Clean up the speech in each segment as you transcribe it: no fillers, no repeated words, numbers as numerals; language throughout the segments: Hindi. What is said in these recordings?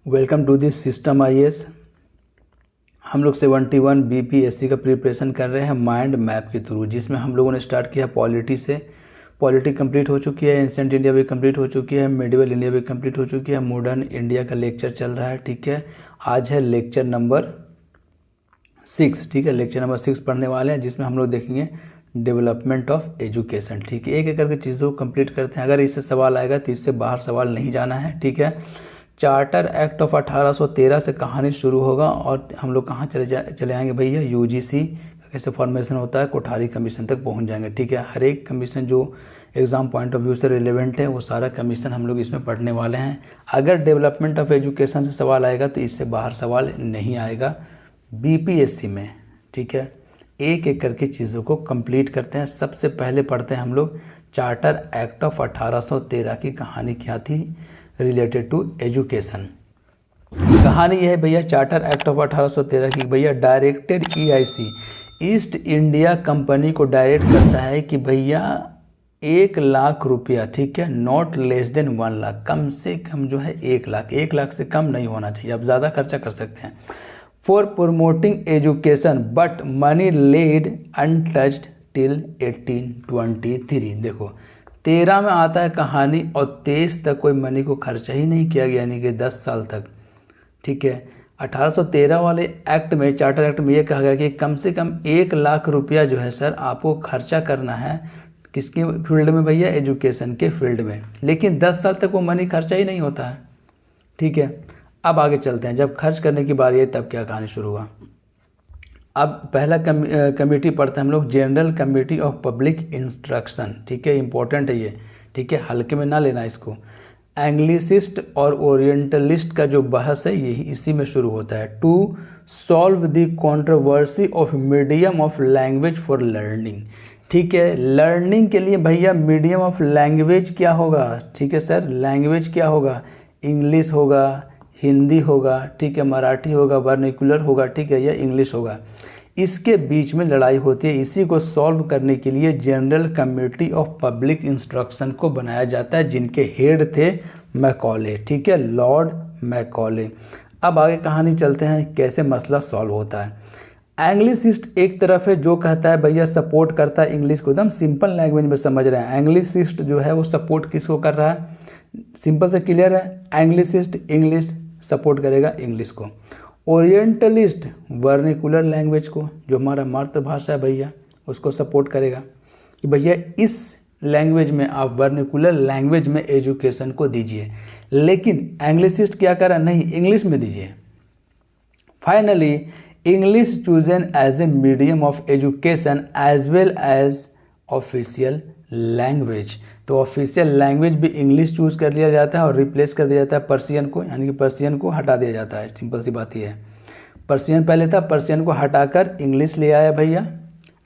Welcome to this system IAS. हम लोग 71 बीपीएससी का प्रिपरेशन कर रहे हैं माइंड मैप के थ्रू, जिसमें हम लोगों ने स्टार्ट किया पॉलिटी से। पॉलिटी कंप्लीट हो चुकी है, एंशिएंट इंडिया भी कंप्लीट हो चुकी है, मिडिवल इंडिया भी कंप्लीट हो चुकी है, मॉडर्न इंडिया का लेक्चर चल रहा है। ठीक है, आज है लेक्चर नंबर 6। ठीक है, लेक्चर नंबर 6 पढ़ने वाले हैं, जिसमें हम लोग देखेंगे डेवलपमेंट ऑफ एजुकेशन। ठीक है, एक एक करके चीज़ों को कंप्लीट करते हैं। अगर इससे सवाल आएगा तो इससे बाहर सवाल नहीं जाना है। ठीक है, चार्टर एक्ट ऑफ 1813 से कहानी शुरू होगा और हम लोग कहाँ चले आएंगे भैया, यूजीसी का कैसे फॉर्मेशन होता है, कोठारी कमीशन तक पहुँच जाएंगे। ठीक है, हर एक कमीशन जो एग्ज़ाम पॉइंट ऑफ व्यू से रिलेवेंट है वो सारा कमीशन हम लोग इसमें पढ़ने वाले हैं। अगर डेवलपमेंट ऑफ एजुकेशन से सवाल आएगा तो इससे बाहर सवाल नहीं आएगा बीपीएससी में। ठीक है, एक एक करके चीज़ों को कंप्लीट करते हैं। सबसे पहले पढ़ते हैं हम लोग चार्टर एक्ट ऑफ 1813 की कहानी क्या थी रिलेटेड टू एजुकेशन। कहानी यह है भैया, चार्टर एक्ट ऑफ 1813 की भैया directed EIC east India company को डायरेक्ट करता है कि भैया 1,00,000 रुपया, ठीक है, नॉट लेस देन 1 लाख, कम से कम जो है 1 लाख से कम नहीं होना चाहिए। आप ज़्यादा खर्चा कर सकते हैं। For promoting education but money laid untouched till 1823। देखो 13 में आता है कहानी और 23 तक कोई मनी को खर्चा ही नहीं किया गया, यानी कि 10 साल तक। ठीक है, 1813 वाले एक्ट में, चार्टर एक्ट में ये कहा गया कि कम से कम 1,00,000 रुपया जो है सर आपको खर्चा करना है। किसके फील्ड में भैया, एजुकेशन के फील्ड में। लेकिन 10 साल तक वो मनी खर्चा ही नहीं होता है। ठीक है, अब आगे चलते हैं। जब खर्च करने की बारी है तब क्या कहानी शुरू हुआ। अब पहला कमेटी पढ़ते हैं हम लोग, general committee of public instruction. ठीक है, इंपॉर्टेंट है ये। ठीक है, हल्के में ना लेना इसको। एंग्लिसिस्ट और ओरिएंटलिस्ट का जो बहस है यही इसी में शुरू होता है। To solve the controversy of medium of language for learning. ठीक है, लर्निंग के लिए भैया मीडियम ऑफ लैंग्वेज क्या होगा। ठीक है सर, लैंग्वेज क्या होगा, इंग्लिश होगा, हिंदी होगा, ठीक है, मराठी होगा, वर्निकुलर होगा, ठीक है, या इंग्लिश होगा। इसके बीच में लड़ाई होती है। इसी को सॉल्व करने के लिए general committee of public instruction को बनाया जाता है, जिनके हेड थे मैकॉले। ठीक है, लॉर्ड मैकॉले। अब आगे कहानी चलते हैं कैसे मसला सॉल्व होता है। एंग्लिसिस्ट एक तरफ है जो कहता है भैया सपोर्ट करता है इंग्लिश को, एकदम सिंपल लैंग्वेज में समझ रहे हैं। एंग्लिसिस्ट जो है वो सपोर्ट किसको कर रहा है, सिंपल से क्लियर है। एंग्लिसिस्ट इंग्लिश सपोर्ट करेगा इंग्लिश को। ओरिएंटलिस्ट वर्निकुलर लैंग्वेज को, जो हमारा मातृभाषा है भैया, उसको सपोर्ट करेगा कि भैया इस लैंग्वेज में आप वर्निकुलर लैंग्वेज में एजुकेशन को दीजिए। लेकिन एंग्लिसिस्ट क्या करा, नहीं इंग्लिश में दीजिए। Finally English chosen as a medium of education as well as official language. तो ऑफिशियल लैंग्वेज भी इंग्लिश चूज़ कर लिया जाता है और रिप्लेस कर दिया जाता है पर्शियन को, यानी कि पर्शियन को हटा दिया जाता है। सिंपल सी बात ये है, पर्शियन पहले था, पर्शियन को हटाकर इंग्लिश ले आया भैया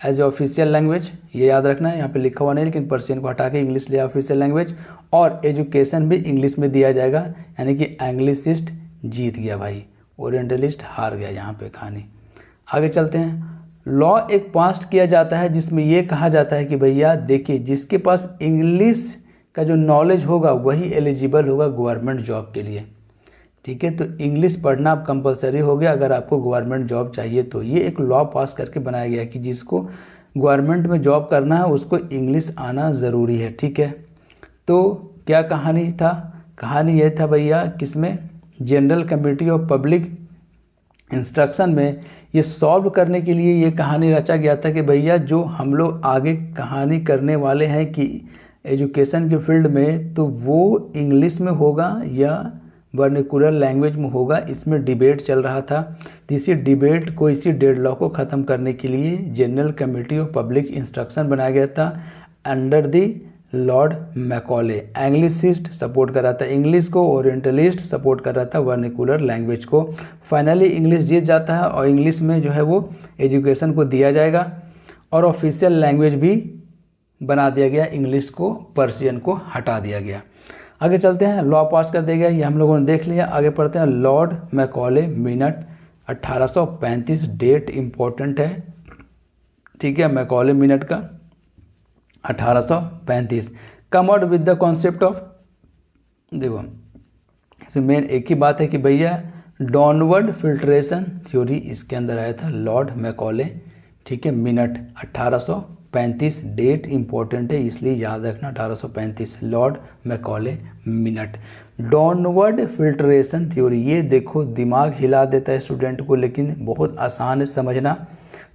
एज ए ऑफिशियल लैंग्वेज। ये याद रखना है, यहाँ पे लिखा हुआ नहीं, लेकिन पर्शियन को हटा के इंग्लिश ले आया ऑफिशियल लैंग्वेज। और एजुकेशन भी इंग्लिश में दिया जाएगा, यानी कि एंग्लिसिस्ट जीत गया भाई, ओरिएंटलिस्ट हार गया। यहाँ पे कहानी आगे चलते हैं। लॉ एक पास किया जाता है जिसमें यह कहा जाता है कि भैया देखिए, जिसके पास इंग्लिश का जो नॉलेज होगा वही एलिजिबल होगा गवर्नमेंट जॉब के लिए। ठीक है, तो इंग्लिश पढ़ना अब कंपलसरी हो गया अगर आपको गवर्नमेंट जॉब चाहिए तो। ये एक लॉ पास करके बनाया गया कि जिसको गवर्नमेंट में जॉब करना है उसको इंग्लिश आना ज़रूरी है। ठीक है, तो क्या कहानी था, कहानी यह था भैया किसमें, general committee of public instruction में। ये सॉल्व करने के लिए ये कहानी रचा गया था कि भैया जो हम लोग आगे कहानी करने वाले हैं कि एजुकेशन के फील्ड में, तो वो इंग्लिश में होगा या वर्निकुलर लैंग्वेज में होगा। इसमें डिबेट चल रहा था। तो इसी डिबेट को, इसी डेडलॉक को ख़त्म करने के लिए general committee of public instruction बनाया गया था under the Lord Macaulay. Anglicist support कर रहा था इंग्लिश को, ओरिएंटलिस्ट सपोर्ट कर रहा था वर्निकुलर लैंग्वेज को। फाइनली इंग्लिश जीत जाता है और इंग्लिश में जो है वो एजुकेशन को दिया जाएगा और ऑफिशियल लैंग्वेज भी बना दिया गया। इंग्लिश को, पर्शियन को हटा दिया गया। आगे चलते हैं, लॉ पास कर दिया गया, ये हम लोगों ने देख लिया। आगे पढ़ते हैं, Lord Macaulay minute 1835, date important है। ठीक है, मैकॉले मिनट का 1835 come out with the concept of, देखो इसमें मेन एक ही बात है कि भैया डाउनवर्ड फिल्ट्रेशन थ्योरी इसके अंदर आया था लॉर्ड मैकॉले, ठीक है। मिनट 1835, डेट इंपॉर्टेंट है इसलिए याद रखना 1835, Lord Macaulay minute. Downward filtration theory, ये देखो दिमाग हिला देता है स्टूडेंट को, लेकिन बहुत आसान है समझना।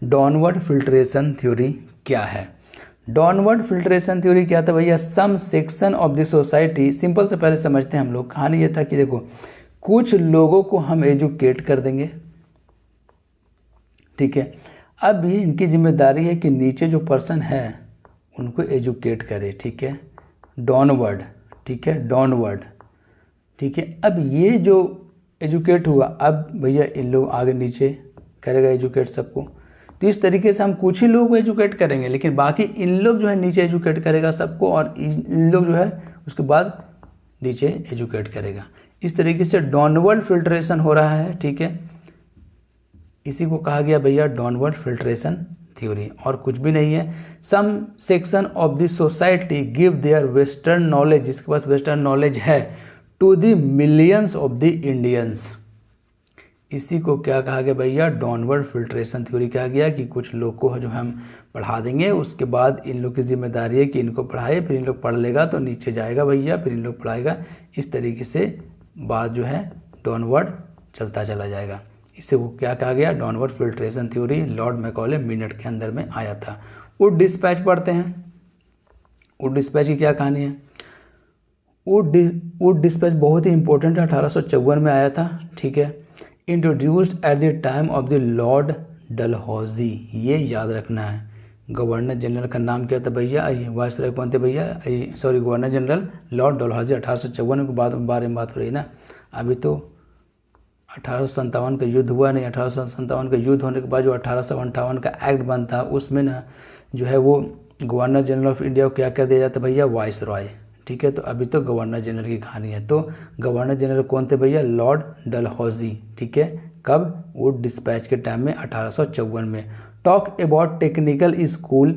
डाउनवर्ड फिल्ट्रेशन थ्योरी क्या है? डाउनवर्ड फिल्ट्रेशन थ्योरी क्या था भैया? Some section of the society, simple से पहले समझते हैं हम लोग। कहानी ये था कि देखो कुछ लोगों को हम एजुकेट कर देंगे, ठीक है। अब ये इनकी जिम्मेदारी है कि नीचे जो पर्सन है उनको एजुकेट करे, ठीक है, डाउनवर्ड, ठीक है, डाउनवर्ड, ठीक है। अब ये जो एजुकेट हुआ, अब भैया इन लोग आगे नीचे करेगा एजुकेट सबको। तो इस तरीके से हम कुछ ही लोगों को एजुकेट करेंगे, लेकिन बाकी इन लोग जो है नीचे एजुकेट करेगा सबको, और इन लोग जो है उसके बाद नीचे एजुकेट करेगा। इस तरीके से डाउनवर्ड फिल्ट्रेशन हो रहा है, ठीक है। इसी को कहा गया भैया डाउनवर्ड फिल्ट्रेशन थ्योरी, और कुछ भी नहीं है। Some section of the society give their western knowledge, जिसके पास वेस्टर्न नॉलेज है, to the millions of the Indians. इसी को क्या कहा गया भैया? डाउनवर्ड फिल्ट्रेशन थ्योरी कहा गया कि कुछ लोग को जो हम पढ़ा देंगे, उसके बाद इन लोग की जिम्मेदारी है कि इनको पढ़ाए, फिर इन लोग पढ़ लेगा तो नीचे जाएगा भैया, फिर इन लोग पढ़ाएगा। इस तरीके से बात जो है डाउनवर्ड चलता चला जाएगा। इससे वो क्या कहा गया? Downward filtration theory, Lord Macaulay minute के अंदर में आया था। वुड डिस्पैच पढ़ते हैं। वुड डिस्पैच की क्या कहानी है? वुड डिस्पैच बहुत ही इंपॉर्टेंट है, 1854 में आया था, ठीक है। Introduced at the time of the Lord Dalhousie, ये याद रखना है। गवर्नर जनरल का नाम क्या था भैया? वायसराय कौन थे भैया? Sorry, governor general Lord Dalhousie. 1854 के बारे में बात हो रही है ना। अभी तो 1857 का युद्ध हुआ नहीं। 1857 का युद्ध होने के बाद जो 1858 का एक्ट बनता, उसमें ना जो है वो गवर्नर जनरल ऑफ इंडिया को क्या कर दिया जाता भैया? वायसराय, ठीक है। तो अभी तो गवर्नर जनरल की कहानी है। तो गवर्नर जनरल कौन थे भैया? लॉर्ड डलहौजी, ठीक है। कब? वुड डिस्पैच के टाइम में, 1854 में। Talk about technical school,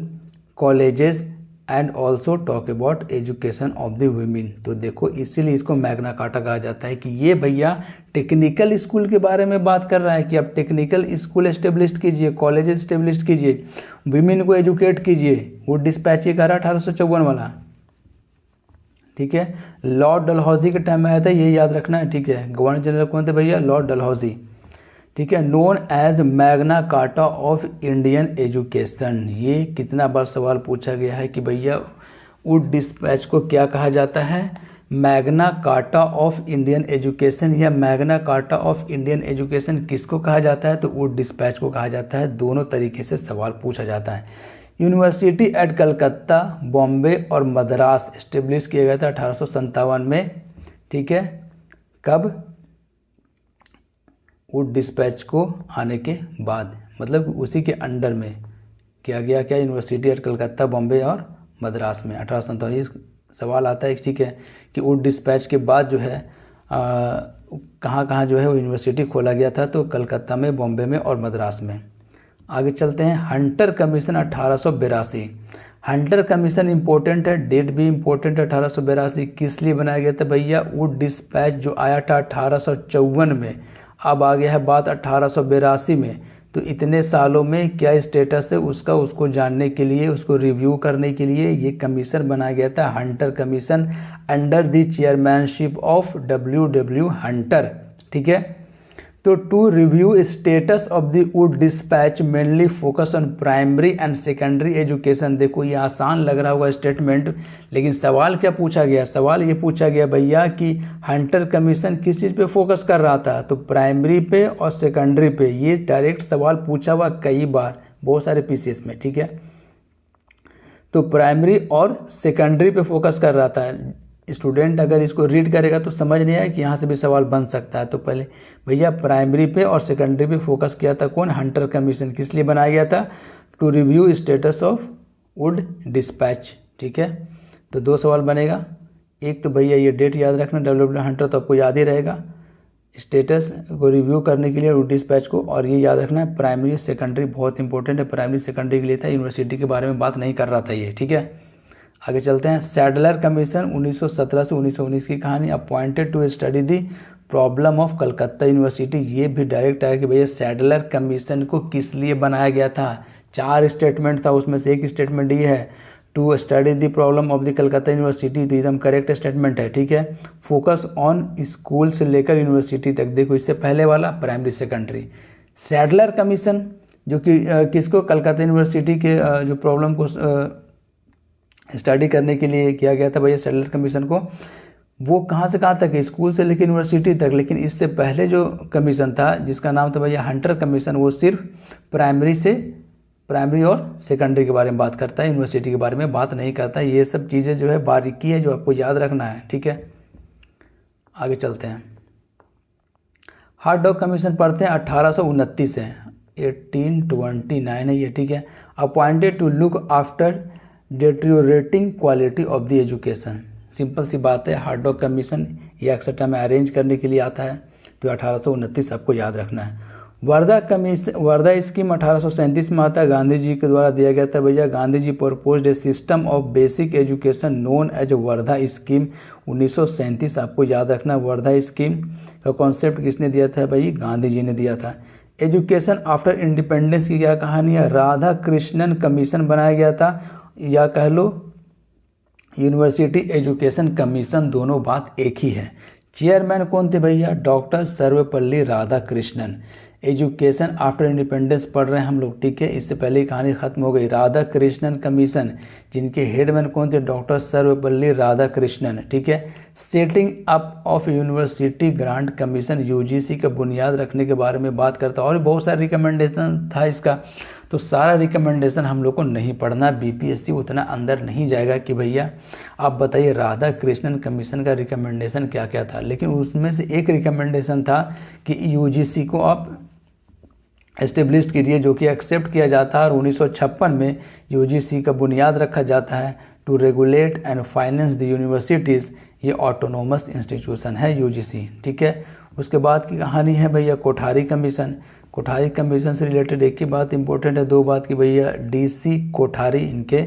colleges and also talk about education of the women. तो देखो इसीलिए इसको मैग्ना कार्टा कहा जाता है कि ये भैया टेक्निकल स्कूल के बारे में बात कर रहा है कि आप टेक्निकल स्कूल एस्टेब्लिश कीजिए, कॉलेज एस्टेब्लिश कीजिए, वुमेन को एजुकेट कीजिए। वुड डिस्पैच ये कह रहा है 1854 वाला, ठीक है। लॉर्ड डलहौजी के टाइम में आया था, ये याद रखना है, ठीक है। गवर्नर जनरल कौन थे भैया? लॉर्ड डलहौजी, ठीक है। Known as Magna Carta of Indian education. ये कितना बार सवाल पूछा गया है कि भैया वुड डिस्पैच को क्या कहा जाता है? Magna Carta of Indian education, या Magna Carta of Indian education किसको कहा जाता है? तो वुड डिस्पैच को कहा जाता है। दोनों तरीके से सवाल पूछा जाता है। यूनिवर्सिटी एट कलकत्ता, बॉम्बे और मद्रास इस्टेब्लिश किया गया था 1857 में, ठीक है। कब? वुड डिस्पैच को आने के बाद, मतलब उसी के अंडर में किया गया। क्या? यूनिवर्सिटी एट कलकत्ता, बॉम्बे और मद्रास में 1857। सवाल आता है, ठीक है, कि वुड डिस्पैच के बाद जो है कहाँ कहाँ जो है वो यूनिवर्सिटी खोला गया था? तो कलकत्ता में, बॉम्बे में और मद्रास में। आगे चलते हैं। Hunter commission 1882। Hunter commission important है, डेट भी इंपॉर्टेंट है। 1882 किस लिए बनाया गया था भैया? वुड डिस्पैच जो आया था 1854 में, अब आ गया है बात 1882 में। तो इतने सालों में क्या स्टेटस है उसका, उसको जानने के लिए, उसको रिव्यू करने के लिए ये कमीशन बनाया गया था, Hunter commission, under the chairmanship of W Hunter, ठीक है। तो to review status of the Wood dispatch mainly focus on primary and secondary education. देखो ये आसान लग रहा होगा स्टेटमेंट, लेकिन सवाल क्या पूछा गया? सवाल ये पूछा गया भैया कि हंटर कमीशन किस चीज़ पे फोकस कर रहा था? तो प्राइमरी पे और सेकेंडरी पे। ये डायरेक्ट सवाल पूछा हुआ कई बार बहुत सारे पीसीएस में, ठीक है। तो प्राइमरी और सेकेंडरी पे फोकस कर रहा था। स्टूडेंट अगर इसको रीड करेगा तो समझ नहीं आया कि यहाँ से भी सवाल बन सकता है। तो पहले भैया प्राइमरी पे और सेकेंडरी पे फोकस किया था कौन? Hunter commission. किस लिए बनाया गया था? To review status of Wood dispatch, ठीक है। तो दो सवाल बनेगा। एक तो भैया ये डेट याद रखना, W हंटर, तो आपको याद ही रहेगा। स्टेटस को रिव्यू करने के लिए वुड डिस्पैच को, और ये याद रखना है प्राइमरी सेकेंडरी बहुत इंपॉर्टेंट है। प्राइमरी सेकेंडरी के लिए था, यूनिवर्सिटी के बारे में बात नहीं कर रहा था ये, ठीक है। आगे चलते हैं। सैडलर कमीशन 1917 से 1919 की कहानी, appointed to study the problem of Calcutta university. ये भी डायरेक्ट आया कि भैया सैडलर कमीशन को किस लिए बनाया गया था। 4 स्टेटमेंट था, उसमें से एक स्टेटमेंट ये है, to study the problem of the Calcutta university. तो एकदम करेक्ट स्टेटमेंट है, ठीक है। फोकस ऑन स्कूल से लेकर यूनिवर्सिटी तक। देखो इससे पहले वाला प्राइमरी सेकेंडरी। सैडलर कमीशन जो कि किसको, कलकत्ता यूनिवर्सिटी के जो प्रॉब्लम को स्टडी करने के लिए किया गया था भैया सैडलर कमीशन को। वो कहाँ से कहाँ तक है, स्कूल से लेकर यूनिवर्सिटी तक। लेकिन इससे पहले जो कमीशन था जिसका नाम था भैया हंटर कमीशन, वो सिर्फ प्राइमरी और सेकेंडरी के बारे में बात करता है, यूनिवर्सिटी के बारे में बात नहीं करता। ये सब चीज़ें जो है बारीकी है जो आपको याद रखना है, ठीक है। आगे चलते हैं। हार्ड डॉक कमीशन पढ़ते हैं 1829 से 1829 है ये, ठीक है। Appointed to look after deteriorating quality of the education. Simple सी बात है, हार्ड डॉक कमीशन ये एक्सेट्रा में अरेंज करने के लिए आता है, तो 1829 आपको याद रखना है। वर्धा स्कीम 1837 में आता है, गांधी जी के द्वारा दिया गया था भैया। Gandhi ji proposed a system of basic education known as Wardha scheme 1937 आपको याद रखना। वर्धा स्कीम का कॉन्सेप्ट किसने दिया था भाई, गांधी जी ने दिया था। एजुकेशन आफ्टर इंडिपेंडेंस की क्या कहानी है, राधा कृष्णन कमीशन बनाया गया था, या कह लो यूनिवर्सिटी एजुकेशन कमीशन, दोनों बात एक ही है। चेयरमैन कौन थे भैया, doctor Sarvepalli Radhakrishnan. Education after independence पढ़ रहे हैं हम लोग, ठीक है। इससे पहले कहानी खत्म हो गई। राधा कृष्णन कमीशन जिनके हेडमैन कौन थे, डॉक्टर सर्वपल्ली राधाकृष्णन, ठीक है। Setting up of university grant commission, UGC का बुनियाद रखने के बारे में बात करता है, और बहुत सारे रिकमेंडेशन था इसका। तो सारा रिकमेंडेशन हम लोग को नहीं पढ़ना, बीपीएससी उतना अंदर नहीं जाएगा कि भैया आप बताइए राधा कृष्णन कमीशन का रिकमेंडेशन क्या क्या था। लेकिन उसमें से एक रिकमेंडेशन था कि यूजीसी को आप एस्टेब्लिश कीजिए, जो कि एक्सेप्ट किया जाता है। और 1956 में यूजीसी का बुनियाद रखा जाता है, to regulate and finance the universities. ये ऑटोनोमस इंस्टीट्यूशन है यूजीसी, ठीक है। उसके बाद की कहानी है भैया कोठारी कमीशन। कोठारी कमीशन से रिलेटेड एक ही बात इंपॉर्टेंट है, दो बात की भैया डीसी कोठारी इनके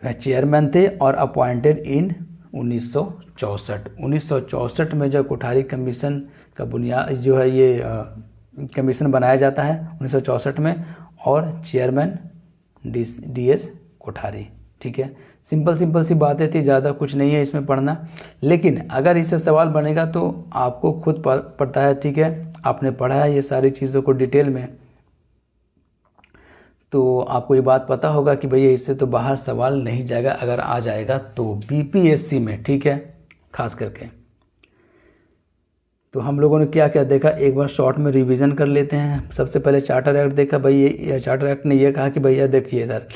चेयरमैन थे और अपॉइंटेड इन 1964। 1964 में जो कोठारी कमीशन का बुनियाद जो है ये कमीशन बनाया जाता है 1964 में, और चेयरमैन डीएस कोठारी, ठीक है। सिंपल सी बातें थी, ज़्यादा कुछ नहीं है इसमें पढ़ना। लेकिन अगर इससे सवाल बनेगा तो आपको खुद पता है, ठीक है, आपने पढ़ा है ये सारी चीज़ों को डिटेल में, तो आपको ये बात पता होगा कि भैया इससे तो बाहर सवाल नहीं जाएगा। अगर आ जाएगा तो बीपीएससी में, ठीक है, खास करके। तो हम लोगों ने क्या क्या देखा, एक बार शॉर्ट में रिवीजन कर लेते हैं। सबसे पहले चार्टर एक्ट देखा भाई। ये चार्टर एक्ट ने ये कहा कि भैया देखिए सर,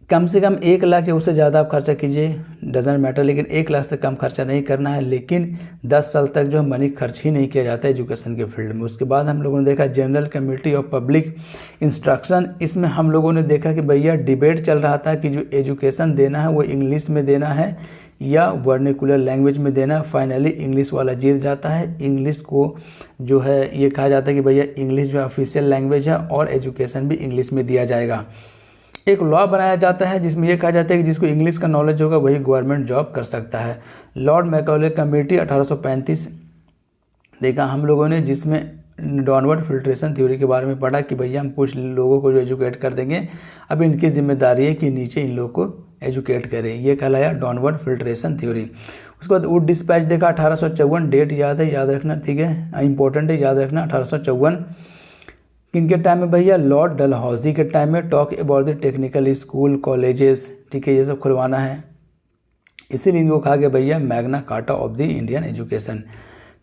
कम से कम 1 लाख या उससे ज़्यादा आप खर्चा कीजिए, डजेंट मैटर, लेकिन 1 लाख से कम खर्चा नहीं करना है। लेकिन 10 साल तक जो मनी खर्च ही नहीं किया जाता है एजुकेशन के फील्ड में। उसके बाद हम लोगों ने देखा general committee of public instruction. इसमें हम लोगों ने देखा कि भैया डिबेट चल रहा था कि जो एजुकेशन देना है वो इंग्लिश में देना है या वर्निकुलर लैंग्वेज में देना। फाइनली इंग्लिश वाला जीत जाता है। इंग्लिश को जो है ये कहा जाता है कि भैया इंग्लिश जो ऑफिशियल लैंग्वेज है और एजुकेशन भी इंग्लिश में दिया जाएगा। एक लॉ बनाया जाता है जिसमें यह कहा जाता है कि जिसको इंग्लिश का नॉलेज होगा वही गवर्नमेंट जॉब कर सकता है। लॉर्ड मैकॉले कमेटी 1835 देखा हम लोगों ने, जिसमें डाउनवर्ड फिल्ट्रेशन थ्योरी के बारे में पढ़ा कि भैया हम कुछ लोगों को जो एजुकेट कर देंगे, अब इनकी जिम्मेदारी है कि नीचे इन लोगों को एजुकेट करें। ये कहलाया डाउनवर्ड फिल्ट्रेशन थ्योरी। उसके बाद वुड डिस्पैच देखा 1854, डेट याद है, याद रखना, ठीक है, इंपॉर्टेंट है, याद रखना। 1854 किनके टाइम में भैया, लॉर्ड डलहौजी के टाइम में। Talk about the technical school colleges, ठीक है, ये सब खुलवाना है। इसीलिए इनको कहा गया भैया Magna Carta of the Indian education,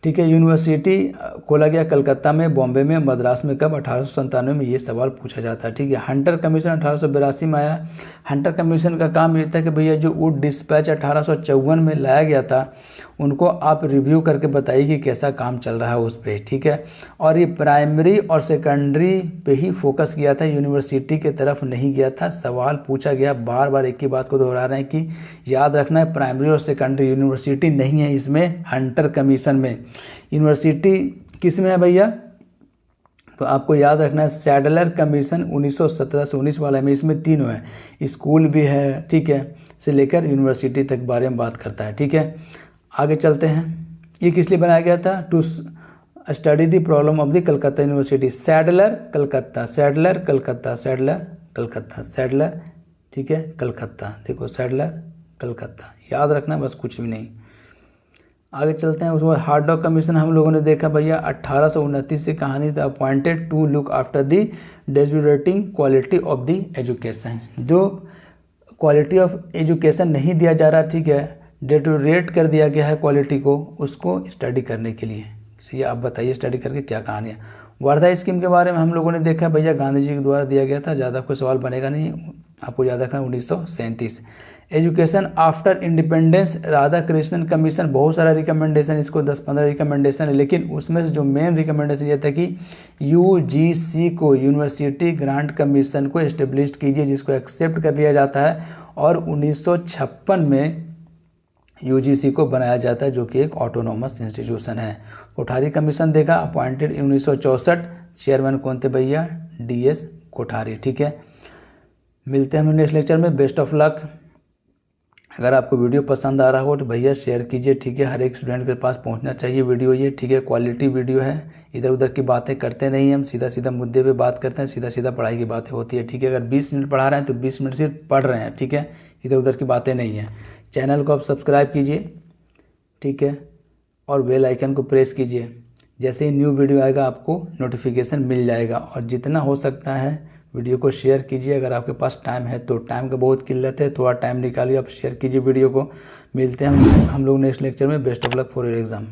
ठीक है। यूनिवर्सिटी खोला गया कलकत्ता में, बॉम्बे में, मद्रास में कब, 1897 में। ये सवाल पूछा जाता है, ठीक है। हंटर कमीशन 1882 में आया। हंटर कमीशन का काम ये था कि भैया जो वुड डिस्पैच 1854 में लाया गया था उनको आप रिव्यू करके बताइए कि कैसा काम चल रहा है उस पर, ठीक है। और ये प्राइमरी और सेकेंडरी पे ही फोकस किया था, यूनिवर्सिटी के तरफ नहीं गया था। सवाल पूछा गया, बार बार एक ही बात को दोहरा रहे हैं कि याद रखना है प्राइमरी और सेकेंडरी, यूनिवर्सिटी नहीं है इसमें हंटर कमीशन में। यूनिवर्सिटी किस में है भैया, तो आपको याद रखना है सैडलर कमीशन 1917 से 19 वाला में, इसमें तीनों है, स्कूल भी है, ठीक है, से लेकर यूनिवर्सिटी तक बारे में बात करता है, ठीक है। आगे चलते हैं। ये किस लिए बनाया गया था? To study the problem of the Calcutta university. Sadler Calcutta, Sadler Calcutta, Sadler Calcutta, Sadler, ठीक है, कलकत्ता, देखो सैडलर कलकत्ता, याद रखना बस, कुछ भी नहीं। आगे चलते हैं। उसके बाद हार्डॉक कमीशन हम लोगों ने देखा भैया 1829 से कहानी था, appointed to look after the deteriorating quality of the education. जो क्वालिटी ऑफ एजुकेशन नहीं दिया जा रहा, ठीक है, डेटोरेट कर दिया गया है क्वालिटी को, उसको स्टडी करने के लिए। ये आप बताइए स्टडी करके क्या कहानी है। वर्धा स्कीम के बारे में हम लोगों ने देखा भैया गांधी जी के द्वारा दिया गया था, ज़्यादा कोई सवाल बनेगा नहीं, आपको याद रखना 1937। Education after independence, Radha Krishnan commission, बहुत सारा रिकमेंडेशन, इसको 10-15 रिकमेंडेशन है, लेकिन उसमें से जो मेन रिकमेंडेशन ये था कि यूजीसी को, यूनिवर्सिटी ग्रांट कमीशन को एस्टेब्लिश कीजिए, जिसको एक्सेप्ट कर लिया जाता है, और 1956 में यूजीसी को बनाया जाता है, जो कि एक ऑटोनोमस इंस्टीट्यूशन है। कोठारी कमीशन देखा, अपॉइंटेड 1964, चेयरमैन कौन थे भैया? डीएस कोठारी, ठीक है। मिलते हैं हम नेक्स्ट लेक्चर में, बेस्ट ऑफ लक। अगर आपको वीडियो पसंद आ रहा हो तो भैया शेयर कीजिए, ठीक है, हर एक स्टूडेंट के पास पहुंचना चाहिए वीडियो ये, ठीक है, क्वालिटी वीडियो है, इधर उधर की बातें करते नहीं, हम सीधा सीधा मुद्दे पे बात करते हैं, सीधा सीधा पढ़ाई की बातें होती है, ठीक है। अगर 20 मिनट पढ़ा रहे हैं तो 20 मिनट सिर्फ पढ़ रहे हैं, ठीक है, इधर उधर की बातें नहीं हैं। चैनल को आप सब्सक्राइब कीजिए, ठीक है, और बेल आइकन को प्रेस कीजिए, जैसे ही न्यू वीडियो आएगा आपको नोटिफिकेशन मिल जाएगा। और जितना हो सकता है वीडियो को शेयर कीजिए, अगर आपके पास टाइम है तो, टाइम का बहुत किल्लत है, थोड़ा टाइम निकालिए, आप शेयर कीजिए वीडियो को। मिलते हैं हम लोग नेक्स्ट लेक्चर में। Best of luck for your exam.